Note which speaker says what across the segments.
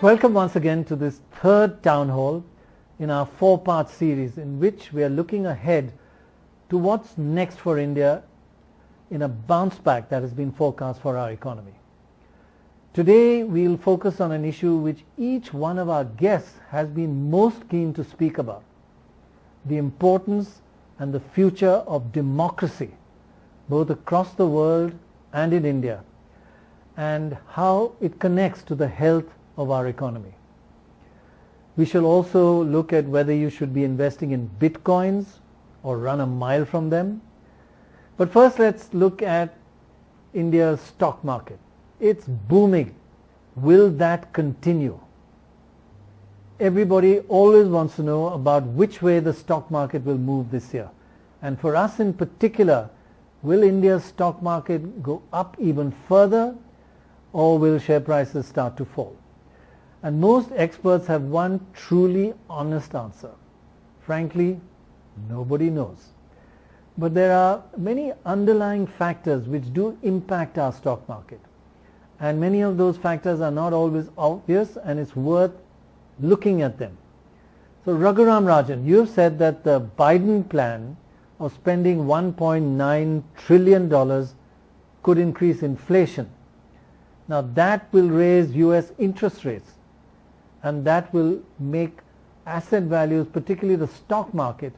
Speaker 1: Welcome once again to this third town hall in our four-part series in which we are looking ahead to what's next for India in a bounce back that has been forecast for our economy. Today we'll focus on an issue which each one of our guests has been most keen to speak about: the importance and the future of democracy both across the world and in India, and how it connects to the health of our economy. We shall also look at whether you should be investing in bitcoins or run a mile from them. But first let's look at India's stock market. It's booming. Will that continue? Everybody always wants to know about which way the stock market will move this year. And for us in particular, will India's stock market go up even further, or will share prices start to fall? And most experts have one truly honest answer. Frankly, nobody knows. But there are many underlying factors which do impact our stock market. And many of those factors are not always obvious, and it's worth looking at them. So Raghuram Rajan, you have said that the Biden plan of spending $1.9 trillion could increase inflation. Now that will raise US interest rates, and that will make asset values, particularly the stock market,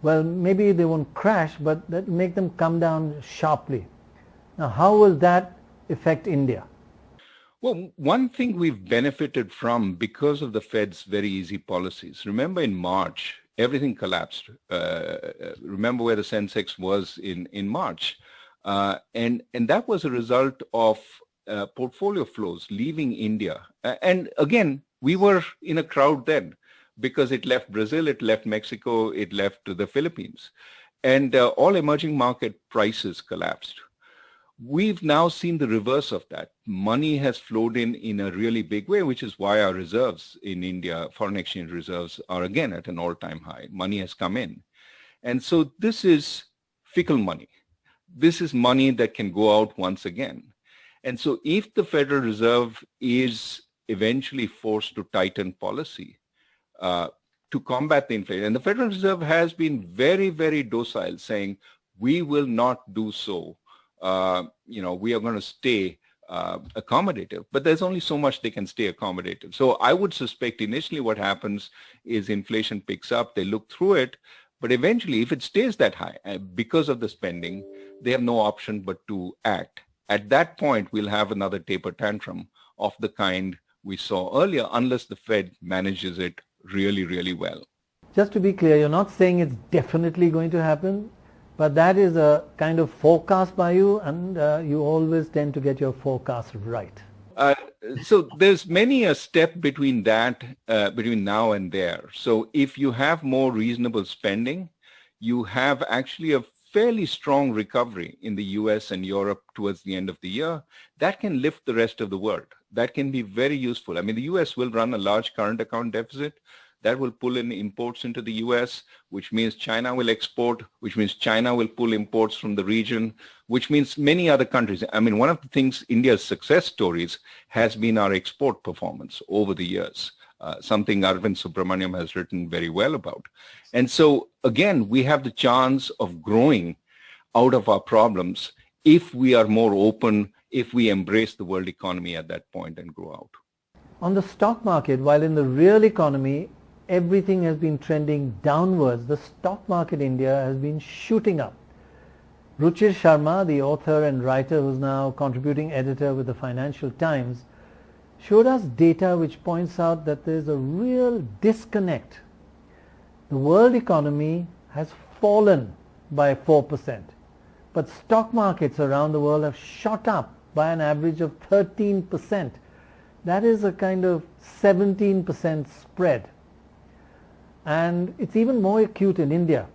Speaker 1: well, maybe they won't crash, but that will make them come down sharply. Now how will that affect India?
Speaker 2: Well, one thing we've benefited from because of the Fed's very easy policies. Remember in March, everything collapsed. Remember where the Sensex was in March. And that was a result of portfolio flows leaving India. And again, we were in a crowd then because it left Brazil, it left Mexico, it left the Philippines. And all emerging market prices collapsed. We've now seen the reverse of that. Money has flowed in a really big way, which is why our reserves in India, foreign exchange reserves, are again at an all-time high. Money has come in. And so this is fickle money. This is money that can go out once again. And so if the Federal Reserve is eventually forced to tighten policy to combat the inflation, and the Federal Reserve has been very, very docile, saying, we will not do so. We are going to stay accommodative, but there's only so much they can stay accommodative. So I would suspect initially what happens is inflation picks up, they look through it, but eventually if it stays that high because of the spending, they have no option but to act. At that point, we'll have another taper tantrum of the kind we saw earlier, unless the Fed manages it really, really well.
Speaker 1: Just to be clear, you're not saying it's definitely going to happen, but that is a kind of forecast by you, and you always tend to get your forecast right.
Speaker 2: So there's many a step between that, between now and there. So if you have more reasonable spending, you have actually a fairly strong recovery in the US and Europe towards the end of the year. That can lift the rest of the world. That can be very useful. I mean, the US will run a large current account deficit. That will pull in imports into the US, which means China will export, which means China will pull imports from the region, which means many other countries. I mean, one of the things India's success stories has been our export performance over the years, something Arvind Subramaniam has written very well about. And so, again, we have the chance of growing out of our problems if we are more open, if we embrace the world economy at that point and grow out.
Speaker 1: On the stock market, while in the real economy, everything has been trending downwards, the stock market in India has been shooting up. Ruchir Sharma, the author and writer who's now contributing editor with the Financial Times, showed us data which points out that there's a real disconnect. The world economy has fallen by 4%, but stock markets around the world have shot up by an average of 13%. That is a kind of 17% spread. And it's even more acute in India.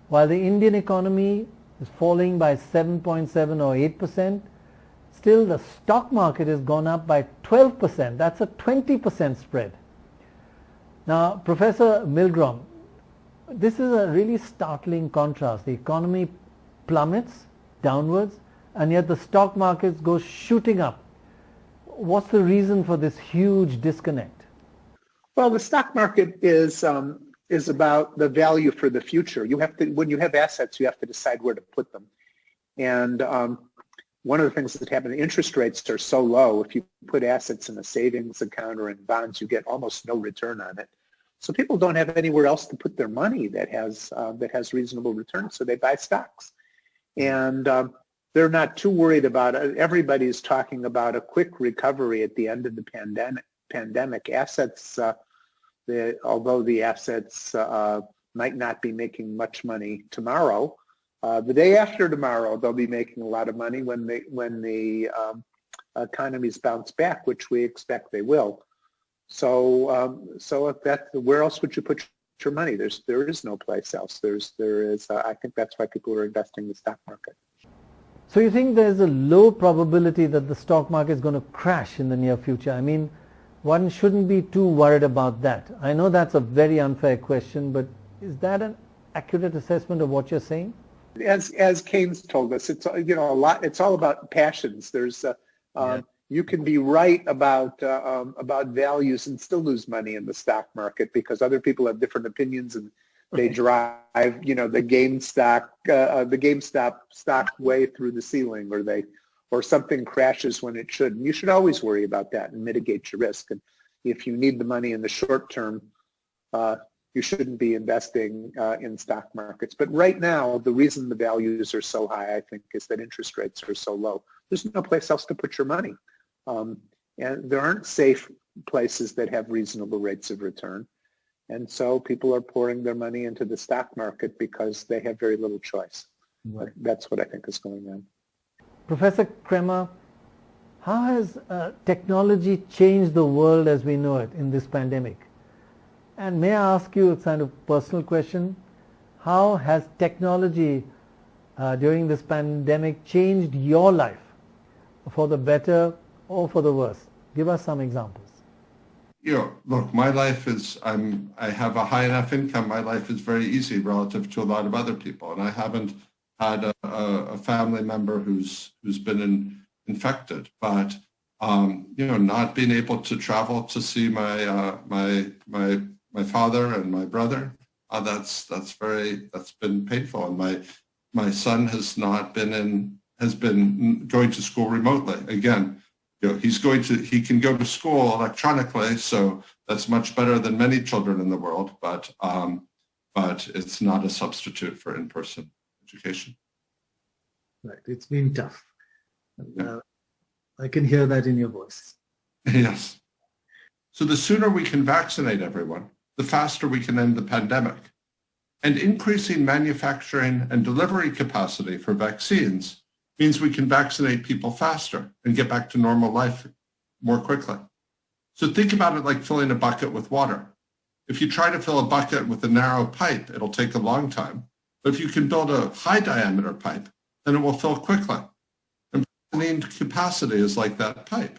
Speaker 1: While the Indian economy is falling by 7.7 or 8%, still the stock market has gone up by 12%. That's a 20% spread. Now, Professor Milgrom, this is a really startling contrast. The economy plummets downwards, and yet the stock markets go shooting up. What's the reason for this huge disconnect?
Speaker 3: Well, the stock market is about the value for the future. You have to, when you have assets, you have to decide where to put them. And one of the things that happen, interest rates are so low. If you put assets in a savings account or in bonds, you get almost no return on it. So people don't have anywhere else to put their money that has reasonable returns, so they buy stocks. And they're not too worried about it. Everybody's talking about a quick recovery at the end of the pandemic. Assets, although the assets might not be making much money tomorrow, the day after tomorrow, they'll be making a lot of money when the economies bounce back, which we expect they will. So if where else would you put your money? There is no place else. I think that's why people are investing in the stock market.
Speaker 1: So you think there's a low probability that the stock market is going to crash in the near future? I mean, one shouldn't be too worried about that. I know that's a very unfair question, but is that an accurate assessment of what you're saying?
Speaker 3: As Keynes told us, it's a lot. It's all about passions. You can be right about values and still lose money in the stock market because other people have different opinions and they drive the GameStop stock way through the ceiling, or something crashes when it should. And you should always worry about that and mitigate your risk. And if you need the money in the short term, you shouldn't be investing in stock markets. But right now, the reason the values are so high, I think, is that interest rates are so low. There's no place else to put your money. And there aren't safe places that have reasonable rates of return. And so people are pouring their money into the stock market because they have very little choice. Right. That's what I think is going on.
Speaker 1: Professor Kremer, how has technology changed the world as we know it in this pandemic? And may I ask you a kind of personal question? How has technology during this pandemic changed your life for the better or for the worse? Give us some examples.
Speaker 4: Look, my life is, I have a high enough income. My life is very easy relative to a lot of other people. And I haven't had a family member who's been infected. But, not being able to travel to see my father and my brother, that's been painful. And my son has been going to school remotely. Again, he can go to school electronically, so that's much better than many children in the world, but it's not a substitute for in-person education.
Speaker 5: Right, it's been tough. I can hear that in your voice.
Speaker 4: Yes. So the sooner we can vaccinate everyone, the faster we can end the pandemic. And increasing manufacturing and delivery capacity for vaccines means we can vaccinate people faster and get back to normal life more quickly. So think about it like filling a bucket with water. If you try to fill a bucket with a narrow pipe, it'll take a long time. But if you can build a high diameter pipe, then it will fill quickly. And vaccine capacity is like that pipe.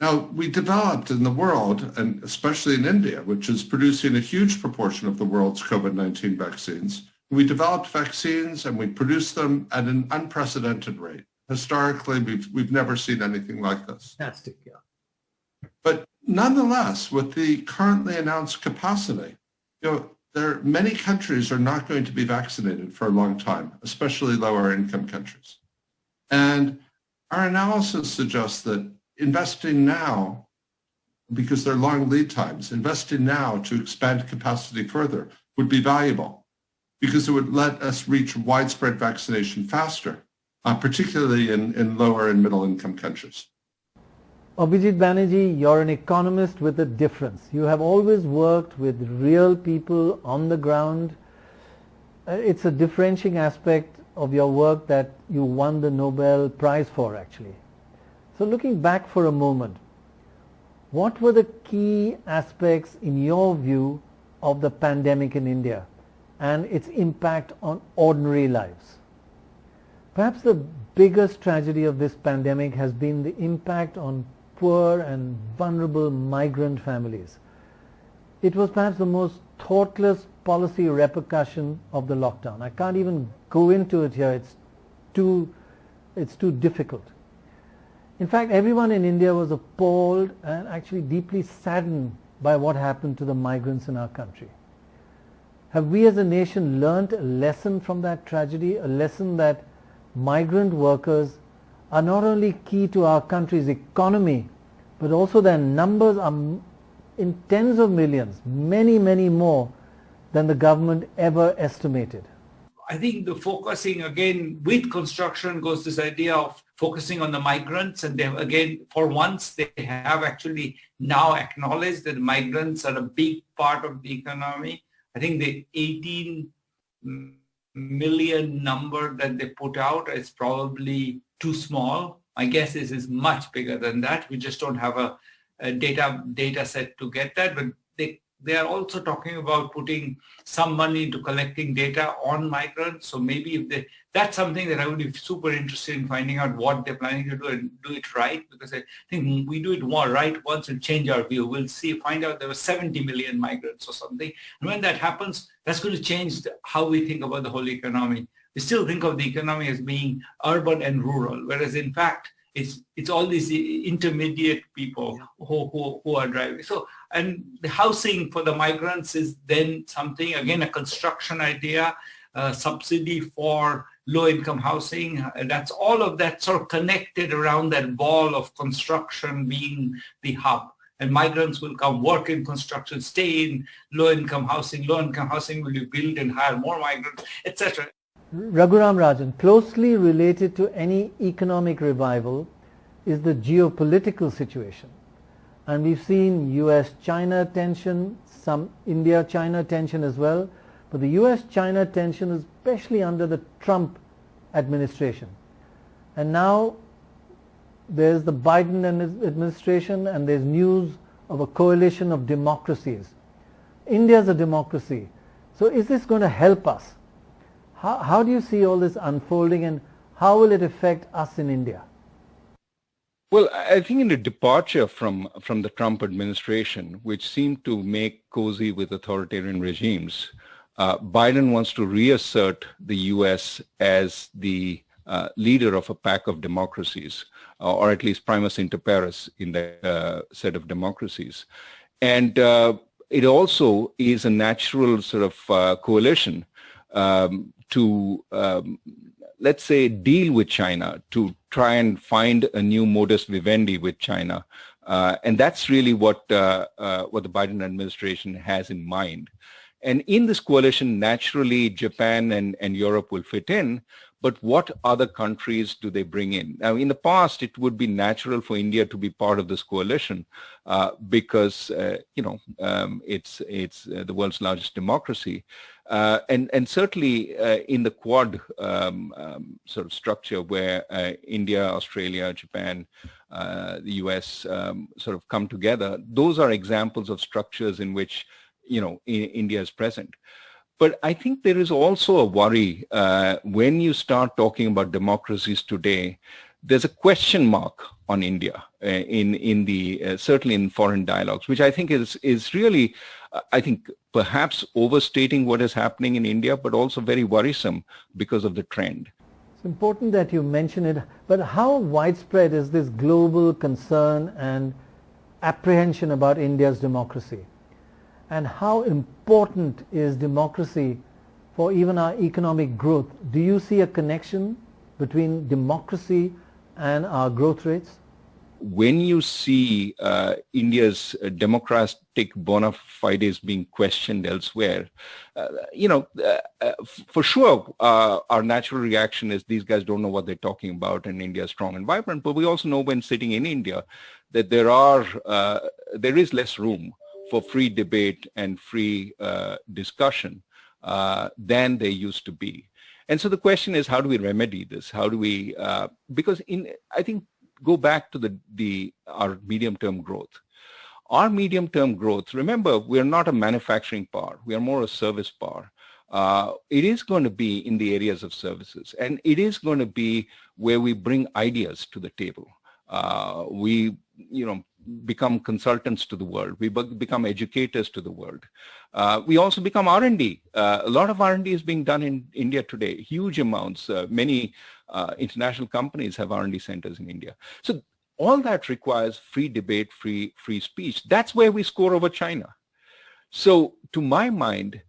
Speaker 4: Now, we developed in the world, and especially in India, which is producing a huge proportion of the world's COVID-19 vaccines, we developed vaccines and we produced them at an unprecedented rate. Historically, we've never seen anything like this.
Speaker 5: Fantastic, yeah.
Speaker 4: But nonetheless, with the currently announced capacity, many countries are not going to be vaccinated for a long time, especially lower income countries. And our analysis suggests that investing now, because there are long lead times, investing now to expand capacity further would be valuable, because it would let us reach widespread vaccination faster, particularly in lower and middle income countries.
Speaker 1: Abhijit Banerjee, you're an economist with a difference. You have always worked with real people on the ground. It's a differentiating aspect of your work that you won the Nobel Prize for, actually. So looking back for a moment, what were the key aspects in your view of the pandemic in India and its impact on ordinary lives? Perhaps the biggest tragedy of this pandemic has been the impact on poor and vulnerable migrant families. It was perhaps the most thoughtless policy repercussion of the lockdown. I can't even go into it here. It's too difficult. In fact, everyone in India was appalled and actually deeply saddened by what happened to the migrants in our country? Have we as a nation learnt a lesson from that tragedy, a lesson that migrant workers are not only key to our country's economy, but also their numbers are in tens of millions, many, many more than the government ever estimated?
Speaker 6: I think the focusing again with construction goes this idea of focusing on the migrants, and they have, again, for once they have actually now acknowledged that migrants are a big part of the economy. I think the 18 million number that they put out is probably too small. My guess is much bigger than that. We just don't have a data set to get that, but they are also talking about putting some money into collecting data on migrants. So maybe if that's something that I would be super interested in finding out what they're planning to do and do it right, because I think we do it more right once and change our view. We'll find out there were 70 million migrants or something. And when that happens, that's going to change how we think about the whole economy. We still think of the economy as being urban and rural, whereas in fact, it's all these intermediate people who are driving. So, and the housing for the migrants is then something, again, a construction idea, subsidy for low-income housing. That's all of that sort of connected around that ball of construction being the hub. And migrants will come work in construction, stay in low-income housing. Low-income housing will be built and hire more migrants, etc.
Speaker 1: Raghuram Rajan, closely related to any economic revival is the geopolitical situation. And we've seen US-China tension, some India-China tension as well, but the US-China tension is especially under the Trump administration. And now there's the Biden administration, and there's news of a coalition of democracies. India's a democracy. So is this going to help us? How do you see all this unfolding, and how will it affect us in India?
Speaker 2: Well, I think in a departure from the Trump administration, which seemed to make cozy with authoritarian regimes, Biden wants to reassert the U.S. as the leader of a pack of democracies, or at least primus inter pares in the set of democracies. And it also is a natural sort of coalition to, let's say, deal with China, to try and find a new modus vivendi with China. And that's really what the Biden administration has in mind. And in this coalition, naturally, Japan and Europe will fit in. But what other countries do they bring in? Now, in the past, it would be natural for India to be part of this coalition because, it's the world's largest democracy. And certainly in the Quad sort of structure where India, Australia, Japan, the US sort of come together, those are examples of structures in which, India is present. But I think there is also a worry when you start talking about democracies today. There's a question mark on India in the certainly in foreign dialogues, which I think is really, I think, perhaps overstating what is happening in India, but also very worrisome because of the trend.
Speaker 1: It's important that you mention it, but how widespread is this global concern and apprehension about India's democracy? And how important is democracy for even our economic growth? Do you see a connection between democracy and our growth rates?
Speaker 2: When you see India's democratic bona fides being questioned elsewhere, for sure, our natural reaction is these guys don't know what they're talking about, and India is strong and vibrant. But we also know when sitting in India that there is less room for free debate and free discussion than there used to be. And so the question is, how do we remedy this? How do we, because I think, go back to our medium-term growth. Our medium-term growth, remember, we're not a manufacturing power. We are more a service power. It is going to be in the areas of services, and it is going to be where we bring ideas to the table. We, become consultants to the world. We become educators to the world. We also become R&D. A lot of R&D is being done in India today, huge amounts. Many international companies have R&D centers in India. So all that requires free debate, free speech. That's where we score over China. So to my mind,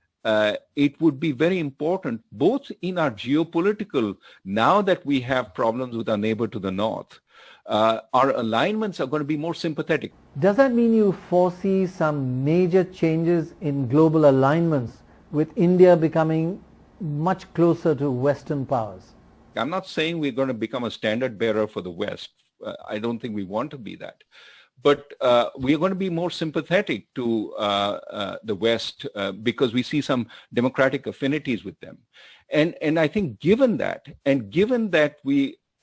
Speaker 2: it would be very important, both in our geopolitical, now that we have problems with our neighbor to the north, our alignments are going to be more sympathetic.
Speaker 1: Does that mean you foresee some major changes in global alignments with India becoming much closer to Western powers?
Speaker 2: I'm not saying we're going to become a standard bearer for the West. I don't think we want to be that. But we are going to be more sympathetic to the West because we see some democratic affinities with them. And I think given that,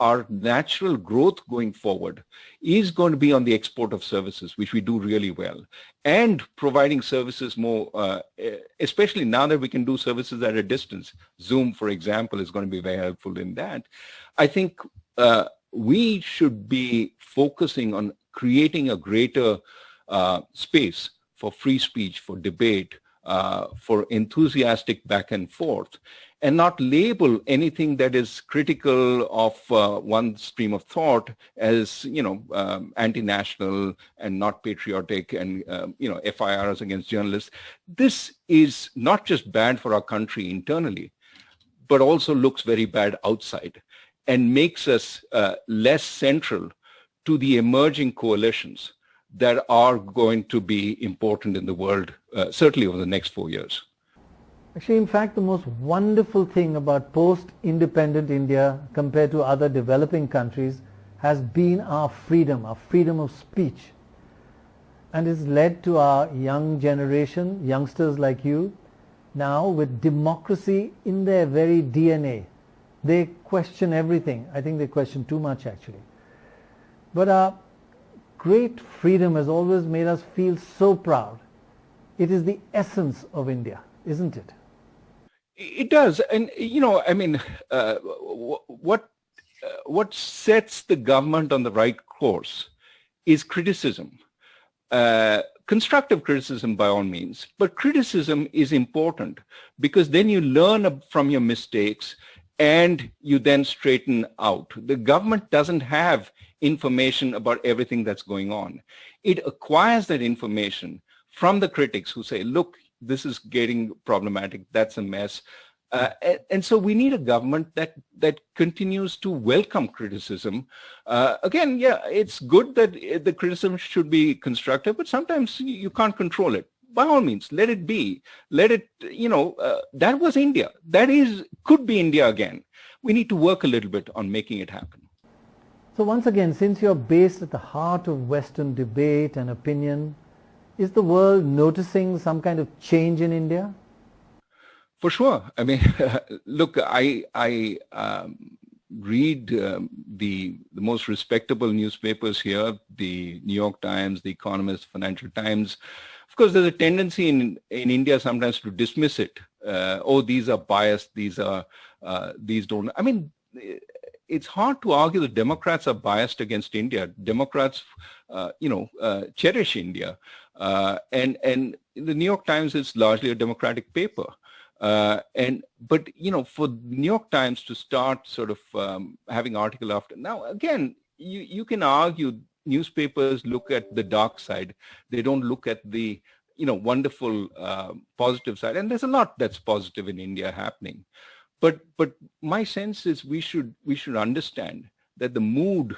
Speaker 2: our natural growth going forward is going to be on the export of services, which we do really well, and providing services more, especially now that we can do services at a distance. Zoom, for example, is going to be very helpful in that. I think we should be focusing on creating a greater space for free speech, for debate, for enthusiastic back and forth, and not label anything that is critical of one stream of thought as, anti-national and not patriotic and, FIRs against journalists. This is not just bad for our country internally, but also looks very bad outside and makes us less central to the emerging coalitions that are going to be important in the world, certainly over the next 4 years.
Speaker 1: Actually, in fact, the most wonderful thing about post-independent India compared to other developing countries has been our freedom of speech. And it's led to our young generation, youngsters like you, now with democracy in their very DNA. They question everything. I think they question too much, actually. But our great freedom has always made us feel so proud. It is the essence of India, isn't it?
Speaker 2: It does. And, what sets the government on the right course is criticism. Constructive criticism by all means, but criticism is important because then you learn from your mistakes and you then straighten out. The government doesn't have information about everything that's going on. It acquires that information from the critics who say, look, this is getting problematic, that's a mess. And so we need a government that continues to welcome criticism. Again, it's good that the criticism should be constructive, but sometimes you can't control it. By all means, let it be. Let it, that was India. Could be India again. We need to work a little bit on making it happen.
Speaker 1: So once again, since you're based at the heart of Western debate and opinion, is the world noticing some kind of change in India?
Speaker 2: For sure. I mean, look, I read the most respectable newspapers here, the New York Times, the Economist, Financial Times. Of course, there's a tendency in India sometimes to dismiss it. These are biased. These don't. I mean, it's hard to argue that Democrats are biased against India. Democrats, cherish India. And the New York Times is largely a democratic paper. But for the New York Times to start sort of having article after, now again, you can argue newspapers look at the dark side. They don't look at the, wonderful positive side. And there's a lot that's positive in India happening. But my sense is we should understand that the mood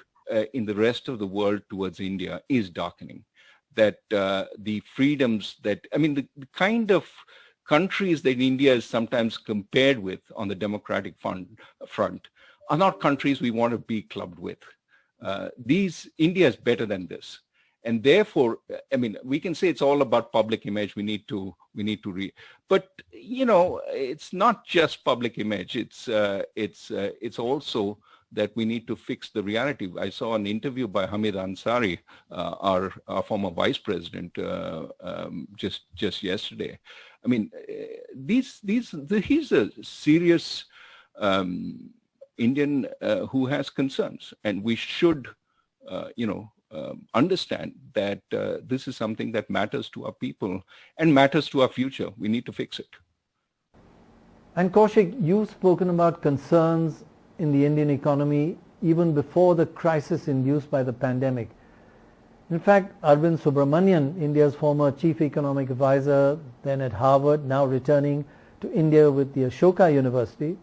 Speaker 2: in the rest of the world towards India is darkening. That the freedoms the kind of countries that India is sometimes compared with on the democratic front are not countries we want to be clubbed with. India is better than this. And therefore, we can say it's all about public image. We need to but it's not just public image. It's also that we need to fix the reality. I saw an interview by Hamid Ansari, our former vice president, just yesterday. He's a serious Indian who has concerns, and we should, understand that this is something that matters to our people and matters to our future. We need to fix it. And
Speaker 1: Kaushik, you've spoken about concerns in the Indian economy even before the crisis induced by the pandemic. In fact, Arvind Subramanian, India's former chief economic advisor, then at Harvard, now returning to India with the Ashoka University,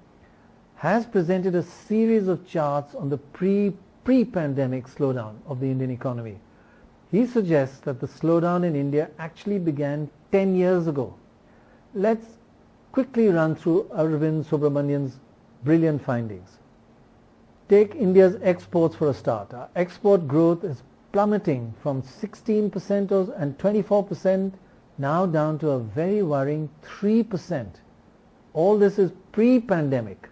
Speaker 1: has presented a series of charts on the pre-pandemic slowdown of the Indian economy. He suggests that the slowdown in India actually began 10 years ago. Let's quickly run through Arvind Subramanian's brilliant findings. Take India's exports for a start. Our export growth is plummeting from 16% and 24% now down to a very worrying 3%. All this is pre-pandemic.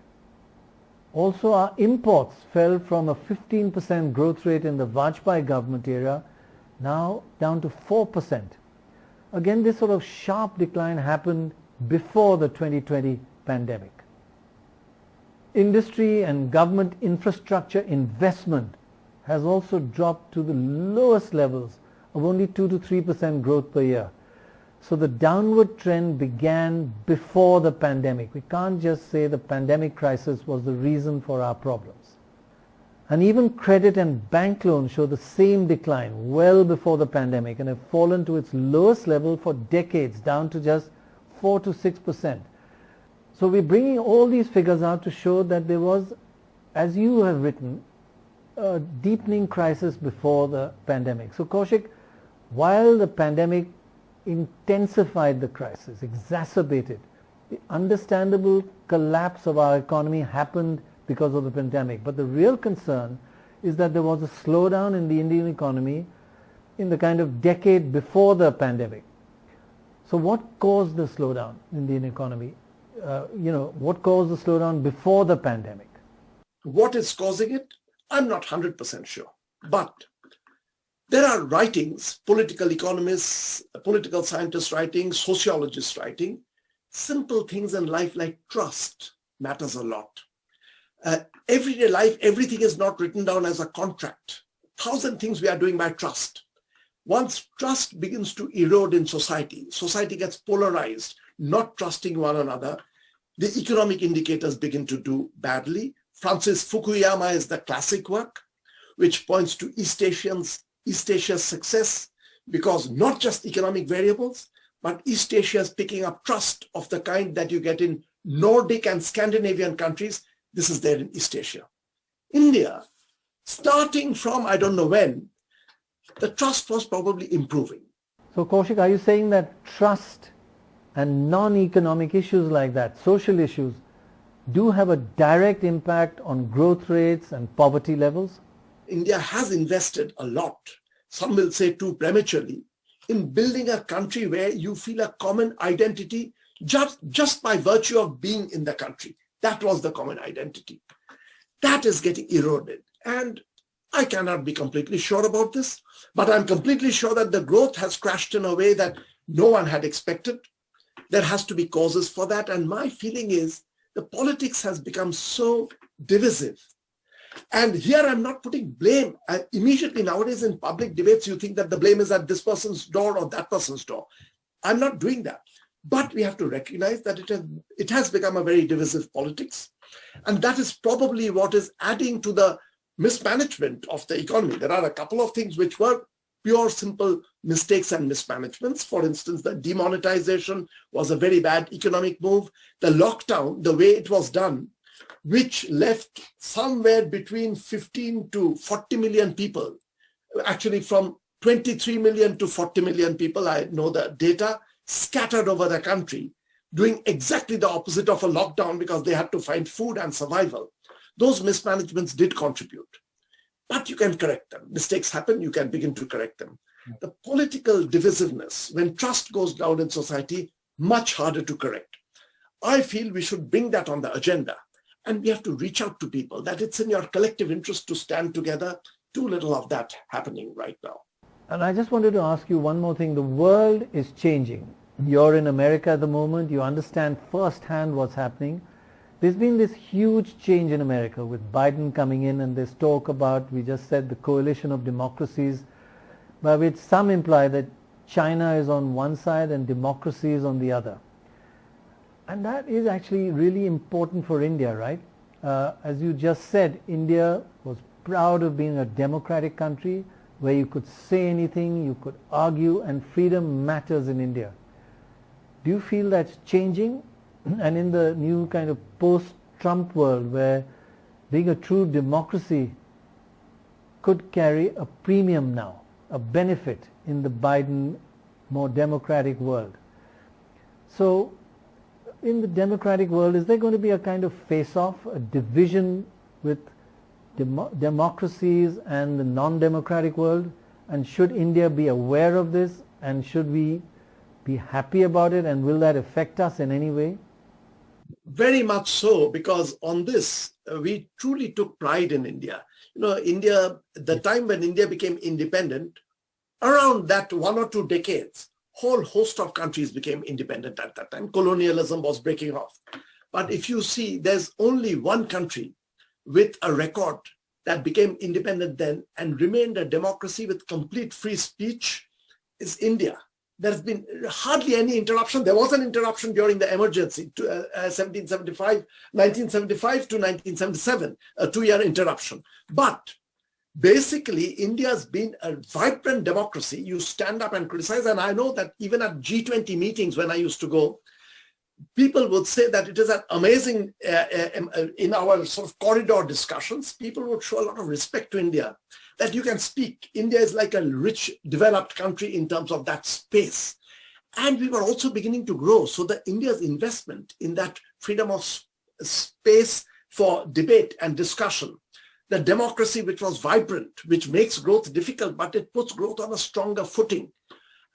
Speaker 1: Also, our imports fell from a 15% growth rate in the Vajpayee government era now down to 4%. Again, this sort of sharp decline happened before the 2020 pandemic. Industry and government infrastructure investment has also dropped to the lowest levels of only 2 to 3% growth per year. So the downward trend began before the pandemic. We can't just say the pandemic crisis was the reason for our problems. And even credit and bank loans show the same decline well before the pandemic and have fallen to its lowest level for decades, down to just 4 to 6%. So we're bringing all these figures out to show that there was, as you have written, a deepening crisis before the pandemic. So Kaushik, while the pandemic intensified the crisis, exacerbated, the understandable collapse of our economy happened because of the pandemic. But the real concern is that there was a slowdown in the Indian economy in the kind of decade before the pandemic. So what caused the slowdown in the Indian economy? What caused the slowdown before the pandemic?
Speaker 7: What is causing it? I'm not 100% sure. But there are writings, political economists, political scientists writing, sociologists writing. Simple things in life like trust matters a lot. Everyday life, everything is not written down as a contract. 1,000 things we are doing by trust. Once trust begins to erode in society, society gets polarized, not trusting one another, the economic indicators begin to do badly. Francis Fukuyama is the classic work, which points to East Asia's success, because not just economic variables, but East Asia is picking up trust of the kind that you get in Nordic and Scandinavian countries. This is there in East Asia. India, starting from I don't know when, the trust was probably improving.
Speaker 1: So Kaushik, are you saying that trust and non-economic issues like that, social issues, do have a direct impact on growth rates and poverty levels?
Speaker 7: India has invested a lot, some will say too prematurely, in building a country where you feel a common identity just by virtue of being in the country. That was the common identity. That is getting eroded. And I cannot be completely sure about this, but I'm completely sure that the growth has crashed in a way that no one had expected. There has to be causes for that. And my feeling is the politics has become so divisive. And here I'm not putting blame. Immediately nowadays in public debates, you think that the blame is at this person's door or that person's door. I'm not doing that. But we have to recognize that it has become a very divisive politics. And that is probably what is adding to the mismanagement of the economy. There are a couple of things which were pure, simple mistakes and mismanagements. For instance, the demonetization was a very bad economic move. The lockdown, the way it was done, which left somewhere between 15 to 40 million people, actually from 23 million to 40 million people, I know the data, scattered over the country, doing exactly the opposite of a lockdown because they had to find food and survival. Those mismanagements did contribute. But you can correct them. Mistakes happen, you can begin to correct them. The political divisiveness, when trust goes down in society, much harder to correct. I feel we should bring that on the agenda. And we have to reach out to people, that it's in your collective interest to stand together. Too little of that happening right now.
Speaker 1: And I just wanted to ask you one more thing. The world is changing. You're in America at the moment. You understand firsthand what's happening. There's been this huge change in America with Biden coming in, and there's talk about, we just said, the coalition of democracies, by which some imply that China is on one side and democracy is on the other. And that is actually really important for India, right? As you just said, India was proud of being a democratic country where you could say anything, you could argue, and freedom matters in India. Do you feel that's changing? And in the new kind of post-Trump world where being a true democracy could carry a premium now, a benefit in the Biden more democratic world. So in the democratic world, is there going to be a kind of face-off, a division with democracies and the non-democratic world? And should India be aware of this, and should we be happy about it, and will that affect us in any way?
Speaker 7: Very much so, because on this, we truly took pride in India. You know, India, the time when India became independent, around that 1 or 2 decades, whole host of countries became independent at that time. Colonialism was breaking off. But if you see, there's only one country with a record that became independent then and remained a democracy with complete free speech is India. There's been hardly any interruption. There was an interruption during the emergency, 1975 to 1977, a 2-year interruption. But basically, India's been a vibrant democracy. You stand up and criticize. And I know that even at G20 meetings, when I used to go, people would say that it is an amazing, in our sort of corridor discussions, people would show a lot of respect to India, that you can speak. India is like a rich, developed country in terms of that space. And we were also beginning to grow. So the India's investment in that freedom of space for debate and discussion, the democracy which was vibrant, which makes growth difficult, but it puts growth on a stronger footing.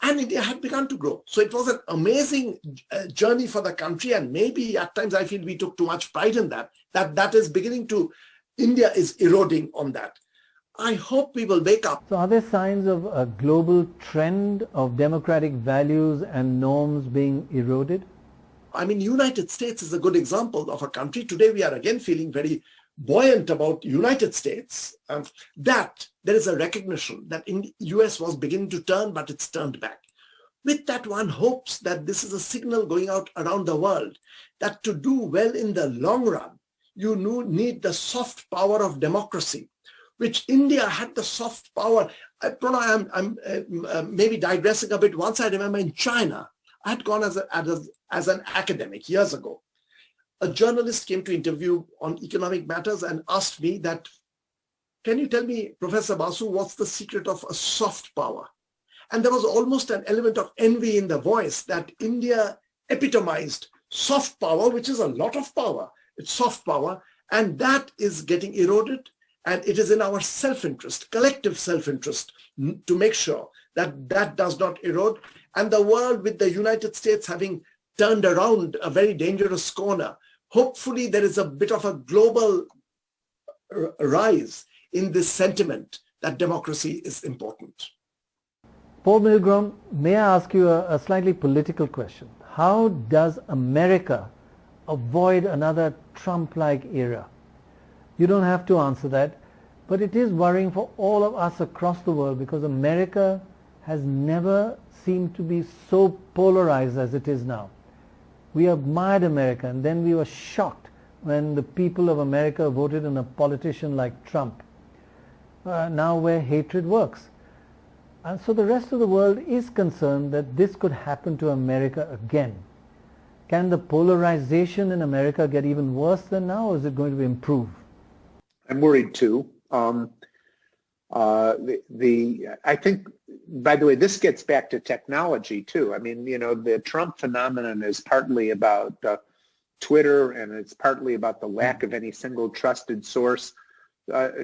Speaker 7: And India had begun to grow. So it was an amazing journey for the country. And maybe at times I feel we took too much pride in that. That is beginning to, India is eroding on that. I hope we will wake up.
Speaker 1: So are there signs of a global trend of democratic values and norms being eroded?
Speaker 7: I mean, United States is a good example of a country. Today we are again feeling very buoyant about United States, that there is a recognition that in US was beginning to turn, but it's turned back. With that, one hopes that this is a signal going out around the world that to do well in the long run, you need the soft power of democracy, which India had the soft power. Prannoy, I'm maybe digressing a bit. Once I remember in China, I had gone as an academic years ago. A journalist came to interview on economic matters and asked me that, can you tell me, Professor Basu, what's the secret of a soft power? And there was almost an element of envy in the voice that India epitomized soft power, which is a lot of power. It's soft power, and that is getting eroded. And it is in our self-interest, collective self-interest, to make sure that that does not erode. And the world, with the United States having turned around a very dangerous corner, hopefully there is a bit of a global rise in this sentiment that democracy is important.
Speaker 1: Paul Milgrom, may I ask you a slightly political question? How does America avoid another Trump-like era? You don't have to answer that, but it is worrying for all of us across the world because America has never seemed to be so polarized as it is now. We admired America, and then we were shocked when the people of America voted in a politician like Trump. Now where hatred works. And so the rest of the world is concerned that this could happen to America again. Can the polarization in America get even worse than now, or is it going to improve?
Speaker 3: I'm worried too. I think, by the way, this gets back to technology too. I mean, you know, the Trump phenomenon is partly about Twitter, and it's partly about the lack of any single trusted source.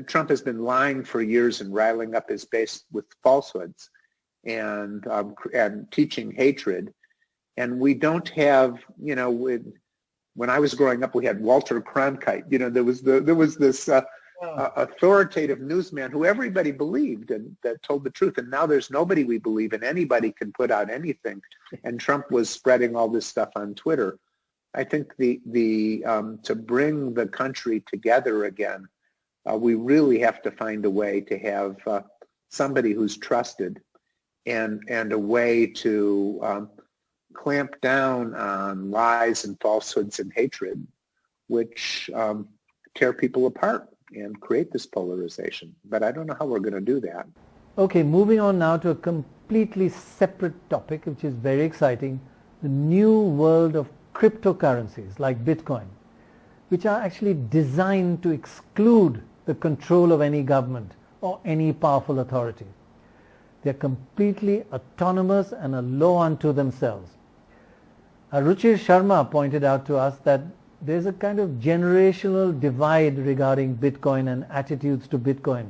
Speaker 3: Trump has been lying for years and riling up his base with falsehoods and teaching hatred. And we don't have, you know, when I was growing up, we had Walter Cronkite. You know, there was this authoritative newsman who everybody believed and that told the truth. And now there's nobody we believe, and anybody can put out anything. And Trump was spreading all this stuff on Twitter. I think to bring the country together again, we really have to find a way to have somebody who's trusted and a way to clamp down on lies and falsehoods and hatred, which tear people apart and create this polarization. But I don't know how we're going to do that.
Speaker 1: Okay, moving on now to a completely separate topic, which is very exciting, the new world of cryptocurrencies like Bitcoin, which are actually designed to exclude the control of any government or any powerful authority. They're completely autonomous and a law unto themselves. Ruchir Sharma pointed out to us that there's a kind of generational divide regarding Bitcoin and attitudes to Bitcoin.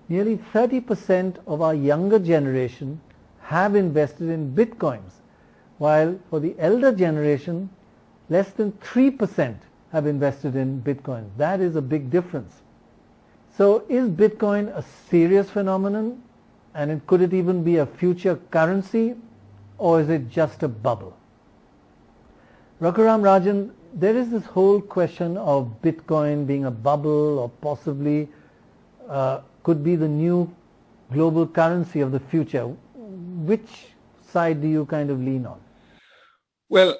Speaker 1: Nearly 30% of our younger generation have invested in Bitcoins, while for the elder generation, less than 3% have invested in Bitcoin. That is a big difference. So is Bitcoin a serious phenomenon, and could it even be a future currency, or is it just a bubble? Raghuram Rajan, there is this whole question of Bitcoin being a bubble or possibly could be the new global currency of the future. Which side do you kind of lean on?
Speaker 2: Well,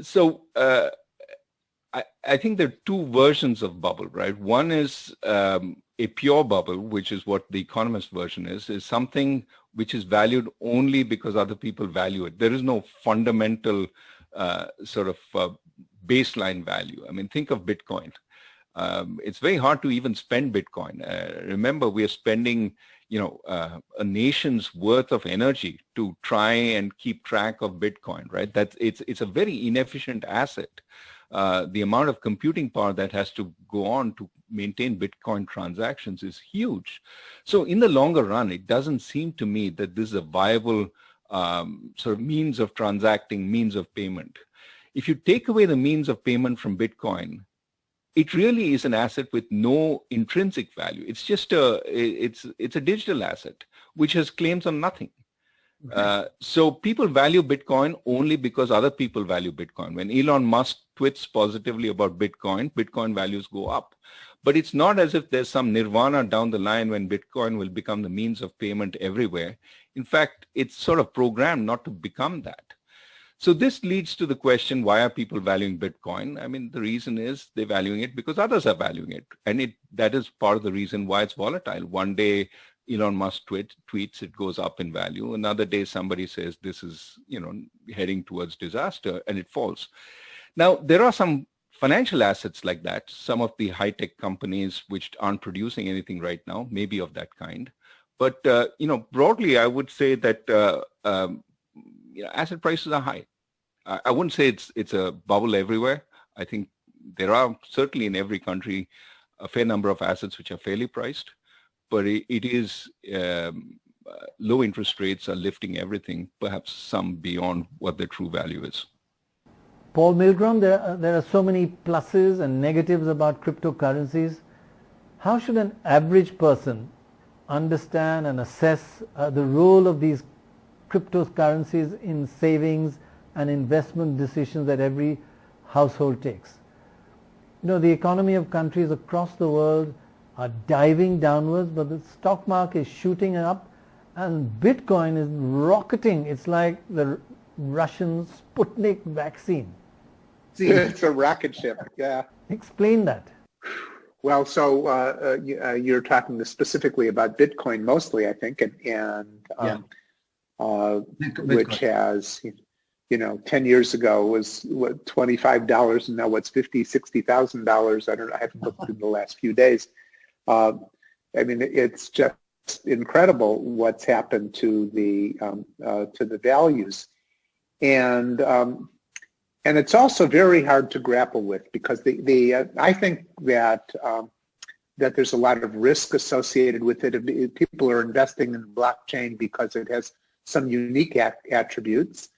Speaker 2: so I think there are two versions of bubble, right? One is a pure bubble, which is what the economist version is something which is valued only because other people value it. There is no fundamental baseline value. I mean, think of Bitcoin. It's very hard to even spend Bitcoin. Remember, we are spending, a nation's worth of energy to try and keep track of Bitcoin, right? It's a very inefficient asset. The amount of computing power that has to go on to maintain Bitcoin transactions is huge. So in the longer run, it doesn't seem to me that this is a viable means of transacting, means of payment. If you take away the means of payment from Bitcoin, it really is an asset with no intrinsic value. It's just it's a digital asset which has claims on nothing. Okay. So people value Bitcoin only because other people value Bitcoin. When Elon Musk tweets positively about Bitcoin, Bitcoin values go up. But it's not as if there's some nirvana down the line when Bitcoin will become the means of payment everywhere. In fact, it's sort of programmed not to become that. So this leads to the question, why are people valuing Bitcoin? I mean, the reason is they're valuing it because others are valuing it. And that is part of the reason why it's volatile. One day, Elon Musk tweets, it goes up in value. Another day, somebody says this is, heading towards disaster, and it falls. Now, there are some financial assets like that. Some of the high-tech companies which aren't producing anything right now, maybe of that kind. But, broadly, I would say that asset prices are high. I wouldn't say it's a bubble everywhere. I think there are certainly in every country a fair number of assets which are fairly priced, but it is low interest rates are lifting everything, perhaps some beyond what their true value is.
Speaker 1: Paul Milgrom, there are so many pluses and negatives about cryptocurrencies. How should an average person understand and assess the role of these cryptocurrencies in savings and investment decisions that every household takes? The economy of countries across the world are diving downwards, but the stock market is shooting up and Bitcoin is rocketing. It's like the Russian Sputnik vaccine.
Speaker 3: It's a rocket ship, yeah.
Speaker 1: Explain that.
Speaker 3: Well, so you're talking specifically about Bitcoin mostly, I think, which has, 10 years ago was $25, and now what's $50,000, $60,000. I don't know. I haven't looked in the last few days. I mean, it's just incredible what's happened to the values, and it's also very hard to grapple with because I think that there's a lot of risk associated with it. People are investing in blockchain because it has some unique attributes,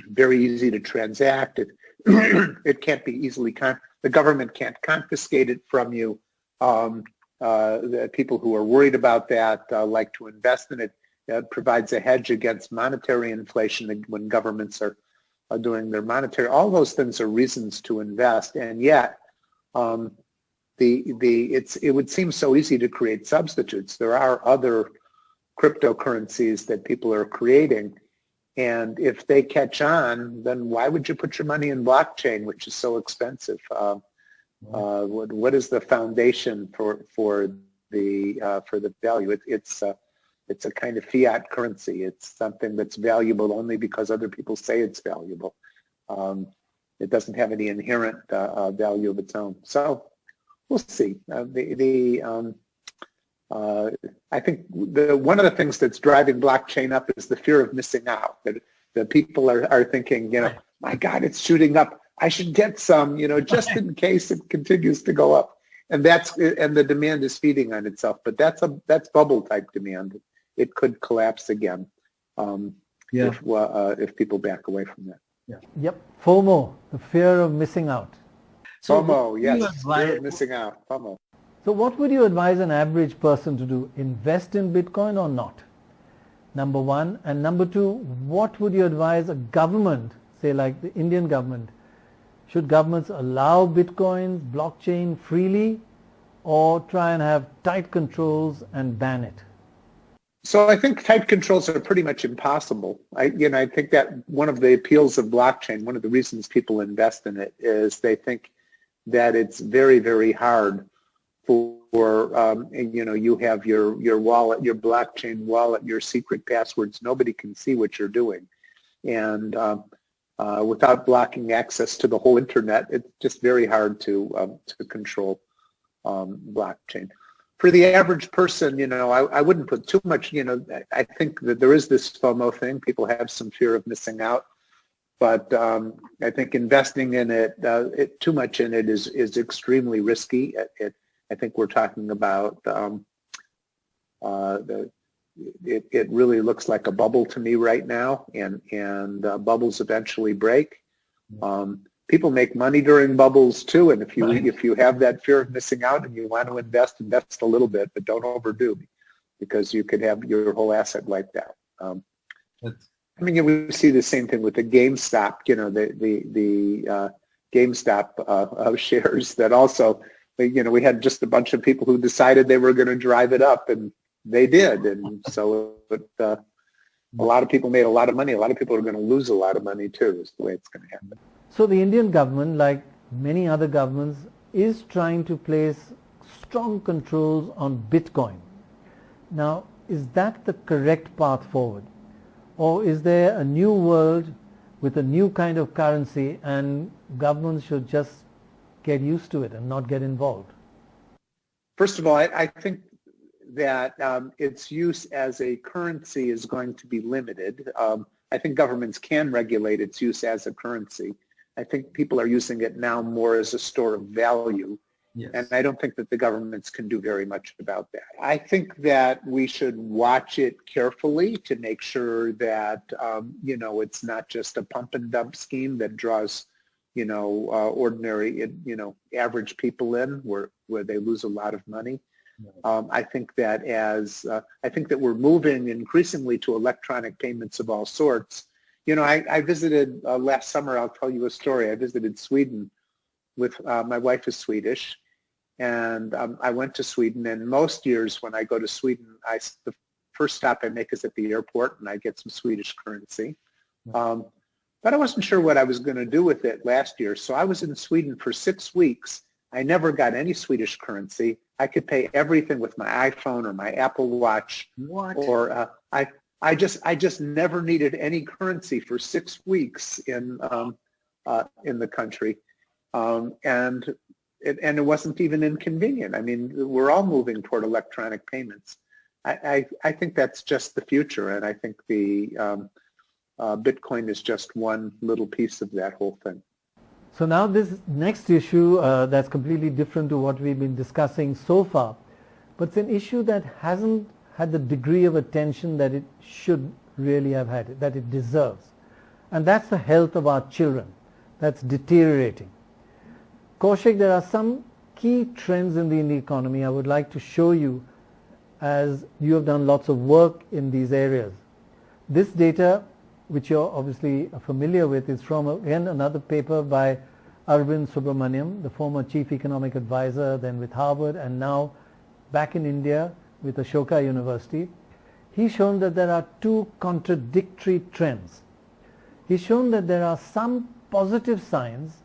Speaker 3: very easy to transact. It can't be easily, the government can't confiscate it from you. The people who are worried about that like to invest in it. It provides a hedge against monetary inflation when governments are doing their monetary. All those things are reasons to invest, and yet it would seem so easy to create substitutes. There are other cryptocurrencies that people are creating, and if they catch on, then why would you put your money in blockchain, which is so expensive? What is the foundation for the value? It's a kind of fiat currency. It's something that's valuable only because other people say it's valuable. It doesn't have any inherent value of its own. So we'll see. I think one of the things that's driving blockchain up is the fear of missing out. That people are thinking, my God, it's shooting up. I should get some, just in case it continues to go up. And the demand is feeding on itself. But that's bubble type demand. It could collapse again if people back away from that.
Speaker 1: Yeah. Yep. FOMO, the fear of missing out.
Speaker 3: FOMO, yes, fear of missing out. FOMO.
Speaker 1: So what would you advise an average person to do? Invest in Bitcoin or not? Number one. And number two, what would you advise a government, say like the Indian government? Should governments allow Bitcoins, blockchain freely, or try and have tight controls and ban it?
Speaker 3: So I think tight controls are pretty much impossible. I think that one of the appeals of blockchain, one of the reasons people invest in it, is they think that it's very, very hard for you have your wallet, your blockchain wallet, your secret passwords. Nobody can see what you're doing, and without blocking access to the whole internet, it's just very hard to control blockchain. For the average person, I wouldn't put too much. I think that there is this FOMO thing. People have some fear of missing out, but I think investing in it too much in it is extremely risky. I think we're talking about it really looks like a bubble to me right now, and bubbles eventually break. People make money during bubbles too, and if you have that fear of missing out and you want to invest a little bit, but don't overdo, because you could have your whole asset wiped out. We see the same thing with the GameStop. The GameStop shares that also. We had just a bunch of people who decided they were going to drive it up, and they did. And so a lot of people made a lot of money. A lot of people are going to lose a lot of money too, is the way it's going to happen.
Speaker 1: So the Indian government, like many other governments, is trying to place strong controls on Bitcoin. Now, is that the correct path forward? Or is there a new world with a new kind of currency and governments should just get used to it and not get involved?
Speaker 3: First of all, I think that its use as a currency is going to be limited. I think governments can regulate its use as a currency. I think people are using it now more as a store of value. Yes. And I don't think that the governments can do very much about that. I think that we should watch it carefully to make sure that, it's not just a pump and dump scheme that draws ordinary, average people in where they lose a lot of money. I think that we're moving increasingly to electronic payments of all sorts. I visited last summer. I'll tell you a story. I visited Sweden with my wife is Swedish, and I went to Sweden. And most years when I go to Sweden, the first stop I make is at the airport, and I get some Swedish currency. But I wasn't sure what I was going to do with it last year. So I was in Sweden for 6 weeks. I never got any Swedish currency. I could pay everything with my iPhone or my Apple Watch. What? Or I just never needed any currency for 6 weeks in the country, and it wasn't even inconvenient. We're all moving toward electronic payments. I think that's just the future, and I think the Bitcoin is just one little piece of that whole thing.
Speaker 1: So now this next issue that's completely different to what we've been discussing so far, but it's an issue that hasn't had the degree of attention that it should really have had, that it deserves. And that's the health of our children. That's deteriorating. Kaushik, there are some key trends in the Indian economy I would like to show you, as you have done lots of work in these areas. This data, which you're obviously familiar with, is from, again, another paper by Arvind Subramaniam, the former chief economic advisor, then with Harvard, and now back in India with Ashoka University. He's shown that there are two contradictory trends. He's shown that there are some positive signs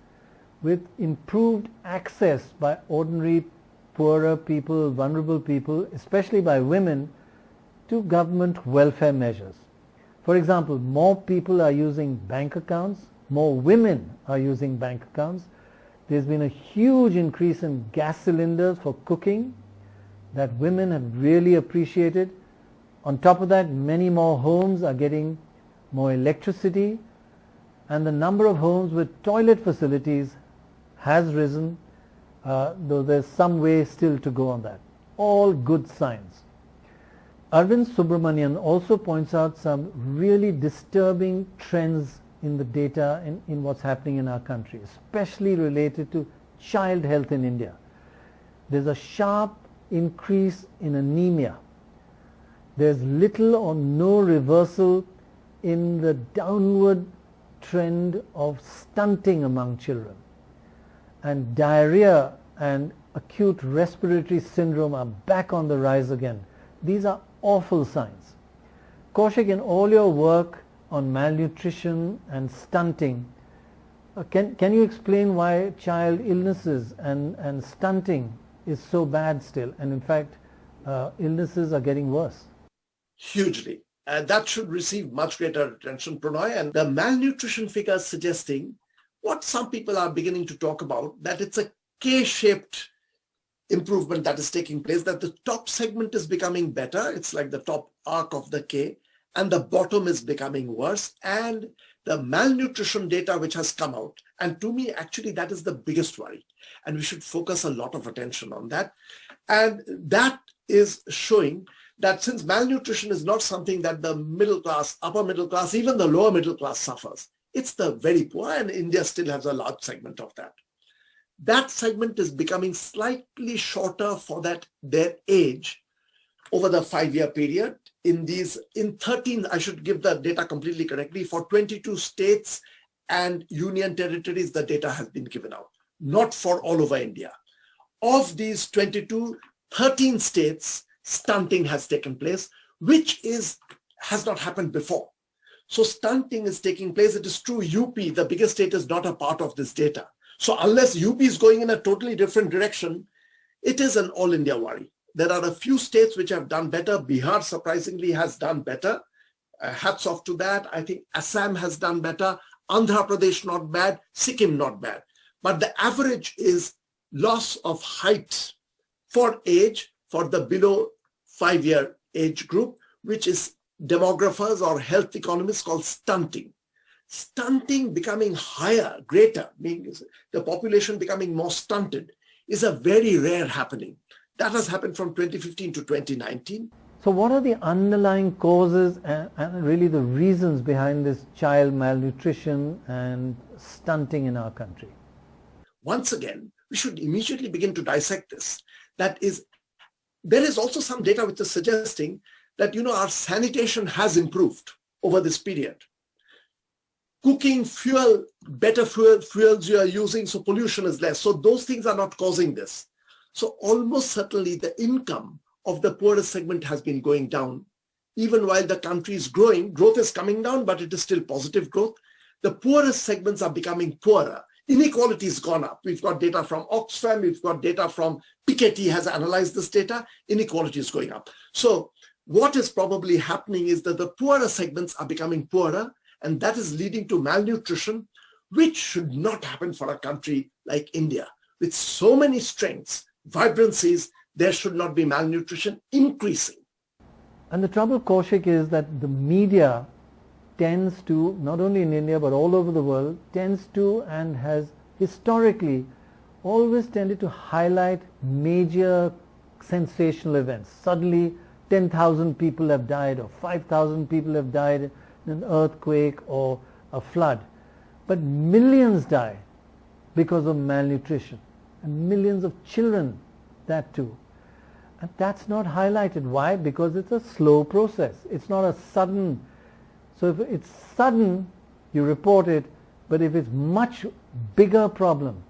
Speaker 1: with improved access by ordinary poorer people, vulnerable people, especially by women, to government welfare measures. For example, more people are using bank accounts, more women are using bank accounts. There's been a huge increase in gas cylinders for cooking that women have really appreciated. On top of that, many more homes are getting more electricity, and the number of homes with toilet facilities has risen, though there's some way still to go on that. All good signs. Arvind Subramanian also points out some really disturbing trends in the data in what's happening in our country, especially related to child health in India. There's a sharp increase in anemia. There's little or no reversal in the downward trend of stunting among children. And diarrhea and acute respiratory syndrome are back on the rise again. These are awful signs. Kaushik, in all your work on malnutrition and stunting, can you explain why child illnesses and stunting is so bad still, and in fact illnesses are getting worse?
Speaker 7: Hugely. And that should receive much greater attention, Prannoy. And the malnutrition figures suggesting what some people are beginning to talk about, that it's a K-shaped improvement that is taking place, that the top segment is becoming better. It's like the top arc of the K, and the bottom is becoming worse. And the malnutrition data which has come out, and to me, actually, that is the biggest worry. And we should focus a lot of attention on that. And that is showing that since malnutrition is not something that the middle class, upper middle class, even the lower middle class suffers, it's the very poor, and India still has a large segment of that. That segment is becoming slightly shorter for their age over the 5-year period. In 13, I should give the data completely correctly, for 22 states and union territories, the data has been given out, not for all over India. Of these 22, 13 states, stunting has taken place, which has not happened before. So stunting is taking place. It is true UP, the biggest state, is not a part of this data. So unless UP is going in a totally different direction, it is an all India worry. There are a few states which have done better. Bihar surprisingly has done better. Hats off to that. I think Assam has done better. Andhra Pradesh not bad. Sikkim not bad. But the average is loss of height for age for the below 5-year age group, which is demographers or health economists call stunting. Stunting becoming higher, greater, meaning the population becoming more stunted, is a very rare happening. That has happened from 2015 to 2019.
Speaker 1: So what are the underlying causes and really the reasons behind this child malnutrition and stunting in our country?
Speaker 7: Once again, we should immediately begin to dissect this. There is also some data which is suggesting that, our sanitation has improved over this period. Cooking fuel, better fuels you are using, so pollution is less. So those things are not causing this. So almost certainly the income of the poorest segment has been going down. Even while the country is growing, growth is coming down, but it is still positive growth. The poorest segments are becoming poorer. Inequality has gone up. We've got data from Oxfam, we've got data from Piketty has analyzed this data. Inequality is going up. So what is probably happening is that the poorer segments are becoming poorer, and that is leading to malnutrition, which should not happen for a country like India. With so many strengths, vibrancies, there should not be malnutrition increasing.
Speaker 1: And the trouble, Kaushik, is that the media tends to, not only in India but all over the world, tends to and has historically always tended to highlight major sensational events. Suddenly 10,000 people have died or 5,000 people have died in an earthquake or a flood. But millions die because of malnutrition, and millions of children, that too. And that's not highlighted. Why? Because it's a slow process. It's not a sudden. So if it's sudden, you report it, but if it's much bigger problem,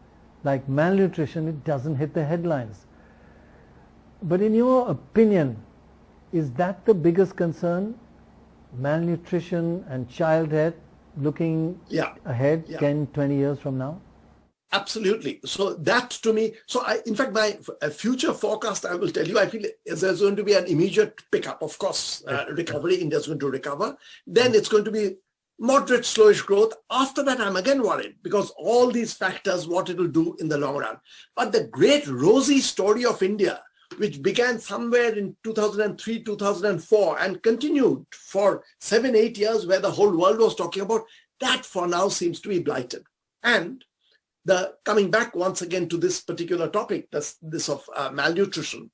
Speaker 1: like malnutrition, it doesn't hit the headlines. But in your opinion, is that the biggest concern? Malnutrition and child health looking ahead 10, 20 years from now?
Speaker 7: Absolutely. So that to me, in fact, my future forecast, I will tell you, I feel there's going to be an immediate pickup, of course, recovery. India's going to recover. Then it's going to be moderate, slowish growth. After that, I'm again worried because all these factors, what it will do in the long run. But the great rosy story of India, which began somewhere in 2003, 2004 and continued for 7-8 years where the whole world was talking about, that for now seems to be blighted. And coming back once again to this particular topic, this of malnutrition,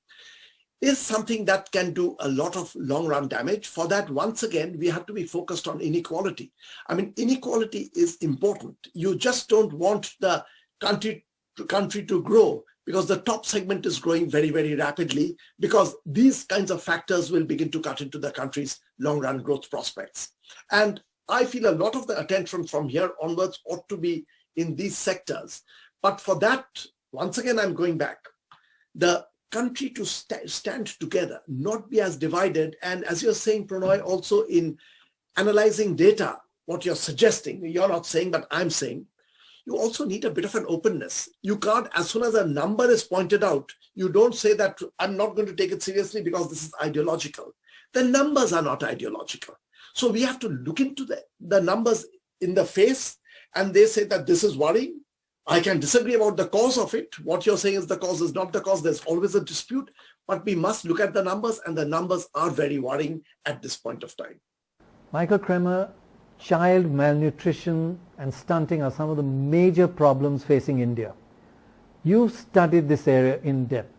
Speaker 7: is something that can do a lot of long-run damage. For that, once again, we have to be focused on inequality. I mean, inequality is important. You just don't want the country to grow because the top segment is growing very, very rapidly, because these kinds of factors will begin to cut into the country's long-run growth prospects. And I feel a lot of the attention from here onwards ought to be in these sectors. But for that, once again, I'm going back. The country to stand together, not be as divided. And as you're saying, Prannoy, also in analyzing data, what you're suggesting, you're not saying, but I'm saying, you also need a bit of an openness. You can't, as soon as a number is pointed out, you don't say that I'm not going to take it seriously because this is ideological. The numbers are not ideological. So we have to look into the numbers in the face, and they say that this is worrying. I can disagree about the cause of it. What you're saying is the cause is not the cause. There's always a dispute, but we must look at the numbers, and the numbers are very worrying at this point of time.
Speaker 1: Michael Kremer, child malnutrition and stunting are some of the major problems facing India. You've studied this area in depth.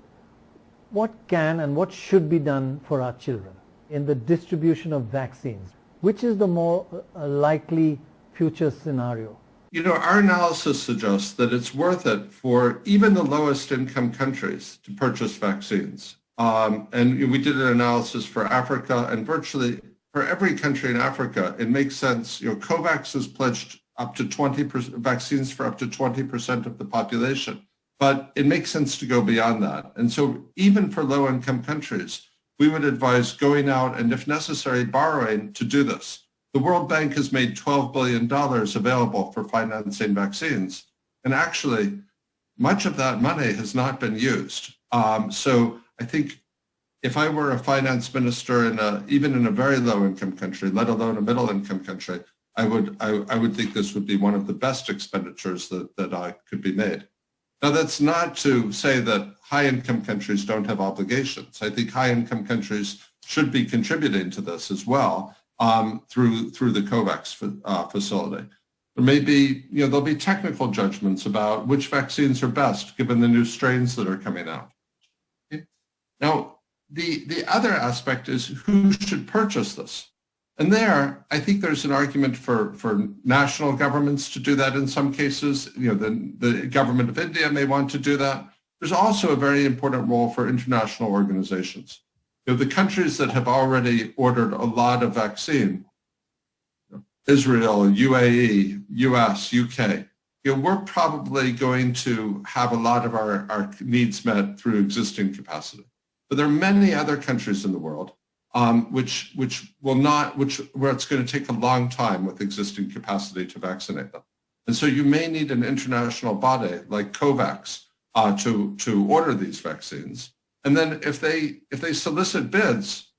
Speaker 1: What can and what should be done for our children in the distribution of vaccines? Which is the more likely future scenario?
Speaker 4: You know, our analysis suggests that it's worth it for even the lowest income countries to purchase vaccines. And we did an analysis for Africa, and virtually for every country in Africa, it makes sense. You know, COVAX has pledged up to 20% vaccines for up to 20% of the population, but it makes sense to go beyond that. And so even for low income countries, we would advise going out and, if necessary, borrowing to do this. The World Bank has made $12 billion available for financing vaccines. And actually, much of that money has not been used. So I think if I were a finance minister even in a very low income country, let alone a middle income country, I would think this would be one of the best expenditures that could be made. Now, that's not to say that high-income countries don't have obligations. I think high-income countries should be contributing to this as well through the COVAX facility. There may be, there'll be technical judgments about which vaccines are best given the new strains that are coming out. Okay? Now, the other aspect is who should purchase this. And there, I think there's an argument for national governments to do that in some cases. The government of India may want to do that. There's also a very important role for international organizations. The countries that have already ordered a lot of vaccine, Israel, UAE, US, UK, we're probably going to have a lot of our needs met through existing capacity. But there are many other countries in the world where it's going to take a long time with existing capacity to vaccinate them. And so you may need an international body like COVAX to order these vaccines. And then if they solicit bids,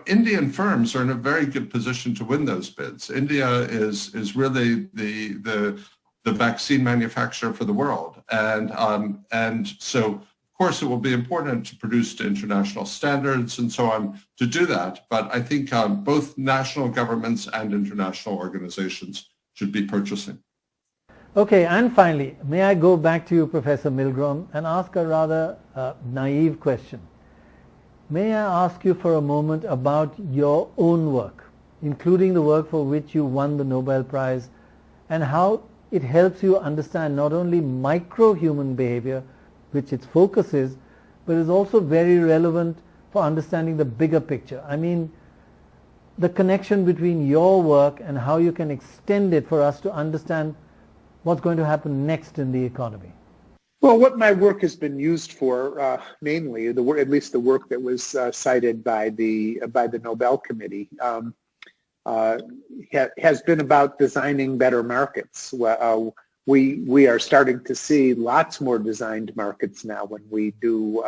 Speaker 4: Indian firms are in a very good position to win those bids. India is really the vaccine manufacturer for the world. And so of course, it will be important to produce to international standards and so on to do that. But I think both national governments and international organizations should be purchasing.
Speaker 1: Okay, and finally, may I go back to you, Professor Milgrom, and ask a rather naive question. May I ask you for a moment about your own work, including the work for which you won the Nobel Prize, and how it helps you understand not only micro-human behavior, which its focus is, but is also very relevant for understanding the bigger picture. I mean, the connection between your work and how you can extend it for us to understand what's going to happen next in the economy.
Speaker 3: Well, what my work has been used for, mainly, at least the work that was cited by the Nobel Committee, has been about designing better markets. we are starting to see lots more designed markets now when we do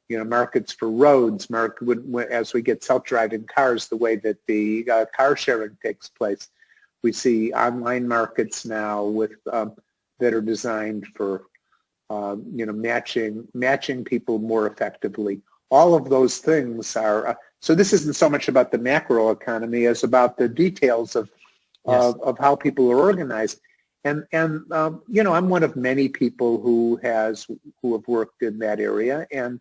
Speaker 3: markets for roads, as we get self-driving cars, the way that the car sharing takes place. We see online markets now with that are designed for matching people more effectively. All of those things are so. This isn't so much about the macro economy as about the details of how people are organized. And I'm one of many people who have worked in that area, and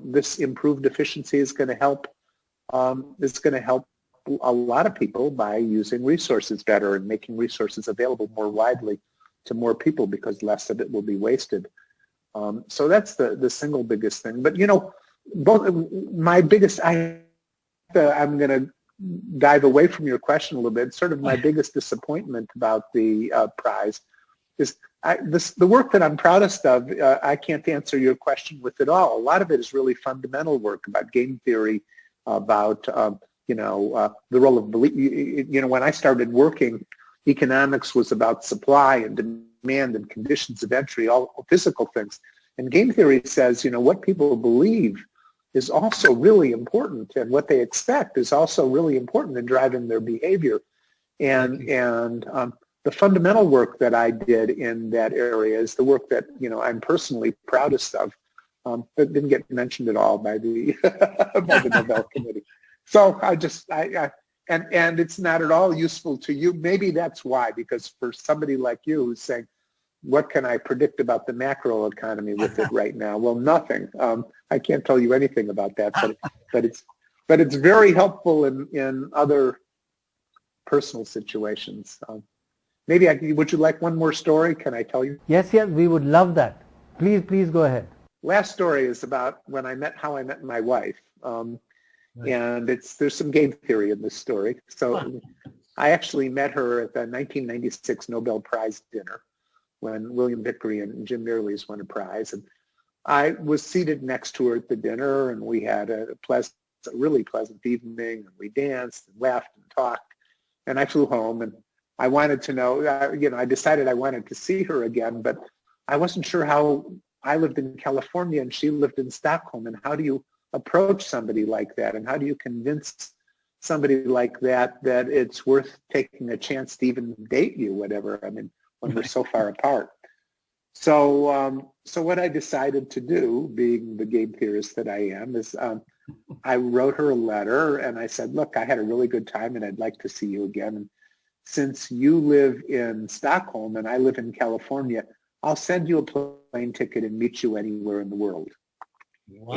Speaker 3: this improved efficiency is going to help. It's going to help a lot of people by using resources better and making resources available more widely to more people, because less of it will be wasted. So that's the single biggest thing. But my biggest I'm going to dive away from your question a little bit. Sort of my biggest disappointment about the prize is the work that I'm proudest of. I can't answer your question with it all. A lot of it is really fundamental work about game theory, about the role of belief. When I started working, economics was about supply and demand and conditions of entry, all physical things. And game theory says, what people believe is also really important, and what they expect is also really important in driving their behavior. And the fundamental work that I did in that area is the work that I'm personally proudest of. That didn't get mentioned at all by the by the Nobel Committee. So and it's not at all useful to you. Maybe that's why, because for somebody like you who's saying, what can I predict about the macro economy with it right now? Well, nothing. I can't tell you anything about that, but it's very helpful in other personal situations. Maybe would you like one more story? Can I tell you?
Speaker 1: Yes, we would love that. Please go ahead.
Speaker 3: Last story is about how I met my wife. And there's some game theory in this story. So I actually met her at the 1996 Nobel Prize dinner when William Vickery and Jim Mirrlees won a prize. And I was seated next to her at the dinner, and we had a really pleasant evening, and we danced and laughed and talked. And I flew home, and I wanted to know, I decided I wanted to see her again, but I wasn't sure how. I lived in California and she lived in Stockholm, and how do you approach somebody like that, and how do you convince somebody like that it's worth taking a chance to even date you, whatever, when we're so far apart. So what I decided to do, being the game theorist that I am, is I wrote her a letter, and I said, look, I had a really good time and I'd like to see you again. And since you live in Stockholm and I live in California, I'll send you a plane ticket and meet you anywhere in the world. Wow.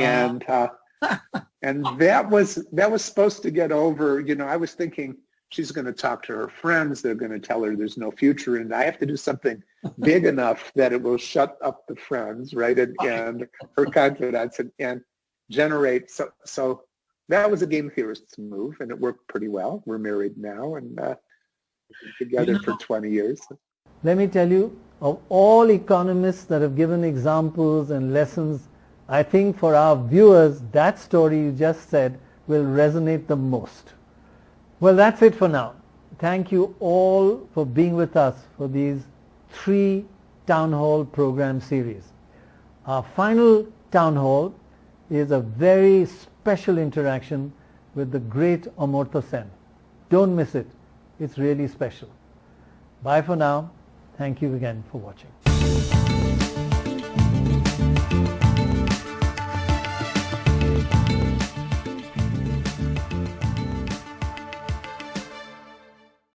Speaker 3: And that was supposed to get over. I was thinking she's going to talk to her friends. They're going to tell her there's no future, and I have to do something big enough that it will shut up the friends, right? And her confidence and generate. So that was a game theorist's move, and it worked pretty well. We're married now, and together for 20 years.
Speaker 1: Let me tell you, of all economists that have given examples and lessons, I think for our viewers, that story you just said will resonate the most. Well, that's it for now. Thank you all for being with us for these 3 town hall program series. Our final town hall is a very special interaction with the great Amartya Sen. Don't miss it. It's really special. Bye for now. Thank you again for watching.